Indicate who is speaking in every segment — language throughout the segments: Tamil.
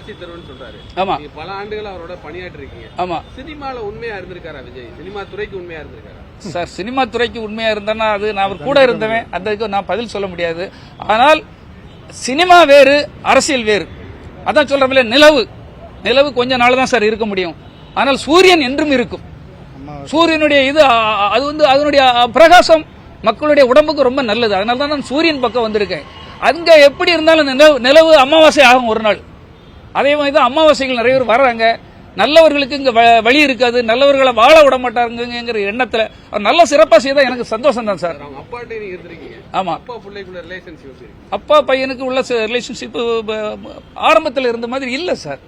Speaker 1: ஆட்சி தருவன்னு சொல்றாரு.
Speaker 2: ஆமா,
Speaker 1: பல ஆண்டுகள் அவரோட பணியாற்றி இருக்கீங்க.
Speaker 2: ஆமா.
Speaker 1: சினிமால உண்மையா இருந்திருக்காரா விஜய்? சினிமா துறைக்கு உண்மையா இருந்திருக்காரா?
Speaker 2: சார், சினிமா துறைக்கு உண்மையா இருந்தா அது நான் அவர் கூட இருந்தவன், அதுக்கு நான் பதில் சொல்ல முடியாது. ஆனால் சினிமா வேறு, அரசியல் வேறு. அதான் சொல்றேன், நிலவு கொஞ்ச நாள் தான் சார் இருக்க முடியும். ஆனால் சூரியன் என்றும் இருக்கும். சூரியனுடைய இது அது வந்து அதனுடைய பிரகாசம் மக்களுடைய உடம்புக்கு ரொம்ப நல்லது. அதனால தான் நான் சூரியன் பக்கம் வந்திருக்கேன். அங்க எப்படி இருந்தாலும் நிலவு அமாவாசை ஆகும் ஒரு நாள். அதே மாதிரி தான் அமாவாசைகள் நிறைய பேர் வர்றாங்க. நல்லவர்களுக்கு இங்க வழி இருக்காது, நல்லவர்களை வாழ விட மாட்டாருங்கிற எண்ணத்துல அவர் நல்ல சிறப்பா செய்தா எனக்கு சந்தோஷம் தான் சார். ஆமா, அப்பா பையனுக்கு உள்ள ரிலேஷன்ஷிப் ஆரம்பத்தில் இருந்த மாதிரி இல்ல சார்.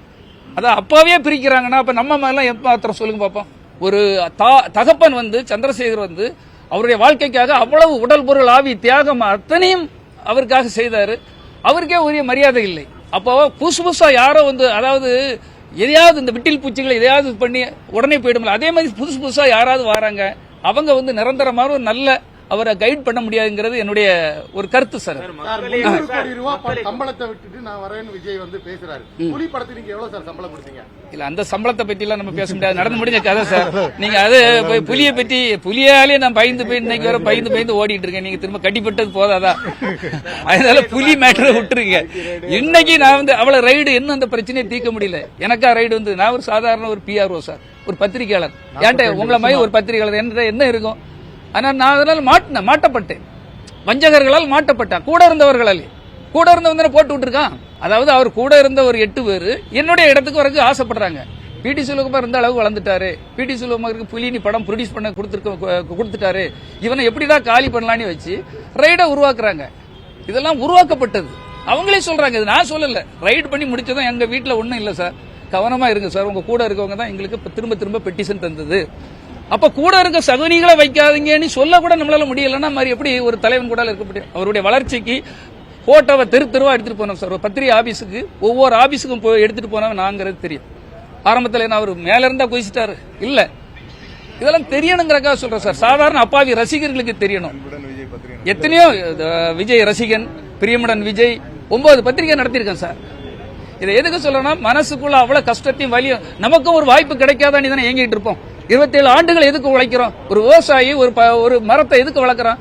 Speaker 2: அதான் அப்பாவே பிரிக்கிறாங்கன்னா அப்ப நம்ம மாதிரிலாம் எப்ப சொல்லுங்க பாப்போம். ஒரு தகப்பன் வந்து சந்திரசேகர் வந்து அவருடைய வாழ்க்கைக்காக அவ்வளவு உடல் பொருள் ஆவி தியாகம் அத்தனையும் அவருக்காக செய்தாரு. அவருக்கே உரிய மரியாதை இல்லை. அப்போ புதுசா யாரோ வந்து, அதாவது எதையாவது இந்த விட்டில் பூச்சிகளை எதையாவது பண்ணி உடனே போயிடும்ல, அதே மாதிரி புதுசா யாராவது வராங்க, அவங்க வந்து நிரந்தரமாக ஒரு நல்ல அவரை கைட் பண்ண முடியாதுங்கிறது என்னுடைய ஒரு கருத்து சார்.
Speaker 3: சம்பளத்தை விட்டுட்டு நான் வரேன்னு விஜய் வந்து பேசுறாரு. புலி படத்துக்கு நீங்க எவ்வளவு சார் சம்பளம் கொடுத்தீங்க?
Speaker 2: இல்ல, அந்த சம்பளத்தை பத்தி எல்லாம் நம்ம பேச முடியாது, நடந்து முடிஞ்ச கதை சார். நீங்க அது புலியை பற்றி, புலியாலே நான் பயந்து போய் இன்னைக்கு வர பயந்து ஓடிட்டு இருக்கேன். நீங்க திரும்ப கட்டிப்பட்டது போதாதான், அதனால புலி மேட்டரை விட்டுருங்க. இன்னைக்கு நான் வந்து அவ்வளவு ரைடு என்ன அந்த பிரச்சனையை தீர்க்க முடியல. எனக்கா ரைடு வந்து நான் ஒரு சாதாரண ஒரு PRO சார், ஒரு பத்திரிகையாளர். ஏன்ட்ட உங்களை மாதிரி ஒரு பத்திரிகையாளர் என்ன இருக்கும். ஆனா நான் அதனால மாட்டப்பட்டேன், வஞ்சகர்களால் மாட்டப்பட்டேன். கூட இருந்தவங்க போட்டு விட்டுருக்கான். அதாவது அவர் கூட இருந்த ஒரு 8 பேர் என்னுடைய இடத்துக்கு வரக்கு ஆசைப்படுறாங்க. PT சுலகுமார் இந்த அளவுக்கு வளர்ந்துட்டாரு, PT சுலகுமாருக்கு புலினி படம் ப்ரொடியூஸ் பண்ண கொடுத்துட்டாரு, இவனை எப்படிதான் காலி பண்ணலான்னு வச்சு ரைடை உருவாக்குறாங்க. இதெல்லாம் உருவாக்கப்பட்டது, அவங்களே சொல்றாங்க, இது நான் சொல்லல. ரைடு பண்ணி முடிச்சதும் எங்க வீட்டுல ஒண்ணும் இல்ல சார், கவனமா இருங்க சார், உங்க கூட இருக்கவங்க தான் எங்களுக்கு திரும்ப பெட்டிஷன் தந்தது. அப்ப கூட இருக்க சகுனிகளை வைக்காதீங்கன்னு சொல்ல கூட நம்மளால முடியலன்னா மாதிரி எப்படி ஒரு தலைவன் கூட இருக்க முடியும்? அவருடைய வளர்ச்சிக்கு போட்டோவை தெருவா எடுத்துட்டு போனோம் சார். ஒரு பத்திரிகை ஆபீஸுக்கு ஒவ்வொரு ஆபீஸுக்கும் போய் எடுத்துட்டு போனவன் நாங்கிறது தெரியும். ஆரம்பத்தில் என்ன அவர் மேல இருந்தா குதிச்சிட்டாரு இல்ல, இதெல்லாம் தெரியணுங்கிறக்காக சொல்றேன் சார். சாதாரண அப்பாவி ரசிகர்களுக்கு தெரியணும். எத்தனையோ விஜய் ரசிகன், பிரியமுடன் விஜய் 9 பத்திரிகை நடத்திருக்கேன் சார். இதை எதுக்கு சொல்லணும்னா, மனசுக்குள்ள அவ்வளவு கஷ்டத்தையும் வலியும், நமக்கும் ஒரு வாய்ப்பு கிடைக்காதான்னு தானே ஏங்கிட்டு இருப்போம். 27 ஆண்டுகள் எதுக்கு உழைக்கிறோம்? ஒரு விவசாயி ஒரு மரத்தை எதுக்கு வளர்க்குறான்?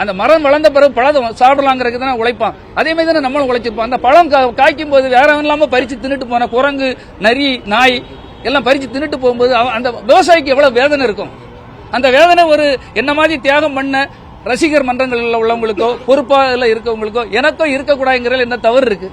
Speaker 2: அந்த மரம் வளர்ந்த பிறகு பழம் சாப்பிடலாங்கிறதுக்கு தானே உழைப்பான். அதே மாதிரி தானே நம்மளும் உழைச்சிருப்போம். அந்த பழம் காய்க்கும் போது வேற இல்லாம பறிச்சு தின்னுட்டு போன குரங்கு, நரி, நாய் எல்லாம் பறிச்சு தின்னுட்டு போகும்போது அந்த விவசாயிக்கு எவ்வளவு வேதனை இருக்கும். அந்த வேதனை ஒரு என்ன மாதிரி தியாகம் பண்ண ரசிகர் மன்றங்களில் உள்ளவங்களுக்கோ பொறுப்பாக இருக்கவங்களுக்கோ எனக்கும் இருக்கக்கூடாதுங்கிறதுல என்ன தவறு இருக்கு?